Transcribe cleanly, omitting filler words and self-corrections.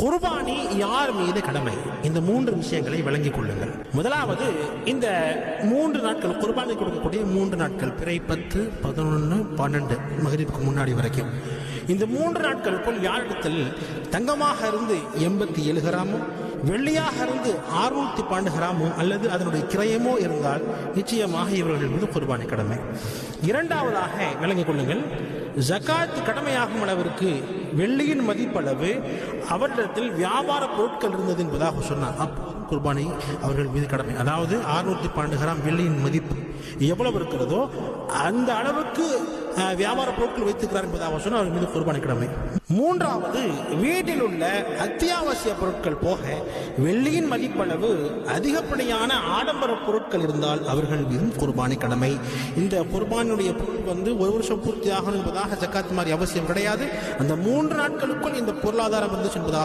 குர்பானி யார் மீது கடமை? இந்த 3 விஷயங்களை விளங்கிக் கொள்ளுங்கள். முதலாவது, இந்த 3 நாட்கள் குர்பானி கொடுக்கக்கூடிய 3 நாட்கள், பிறை 10, 11, 12 மகரிபுக்கு முன்னாடி வரைக்கும், இந்த 3 நாட்களுக்குள் யாரிடத்தில் தங்கமாக இருந்து 87 கிராமும் வெள்ளியாக இருந்து 612 கிராமோ அல்லது அதனுடைய கிரயமோ இருந்தால் நிச்சயமாக இவர்கள் மீது குர்பானி கடமை. இரண்டாவதாக விளங்கிக் கொள்ளுங்கள், ஜகாத் கடமையாகும் அளவிற்கு வெள்ளியின் மதிப்பளவு அவரிடத்தில் வியாபார பொருட்கள் இருந்தது என்பதாக சொன்னார். அப்போது குர்பானி அவர்கள் மீது கடமை. அதாவது 612 கிராம் வெள்ளியின் மதிப்பு எவ்வளவு இருக்கிறதோ அந்த அளவுக்கு வியாபார பொருட்கள் வைத்திருக்கிறார் என்பதாக சொன்னால் அவர்கள் மீது குர்பானி கடமை. மூன்றாவது, வீட்டில் உள்ள அத்தியாவசிய பொருட்கள் போக வெள்ளியின் மதிப்பளவு அதிகப்படியான ஆடம்பர பொருட்கள் இருந்தால் அவர்கள் மீதும் குர்பானி கடமை. இந்த குர்பானியுடைய பொருள் ஒரு வருஷம் பூர்த்தி ஆகணும் என்பதாக ஜக்காத் மாதிரி அவசியம் கிடையாது. அந்த 3 நாட்களுக்குள் இந்த பொருளாதாரம் வந்து என்பதாக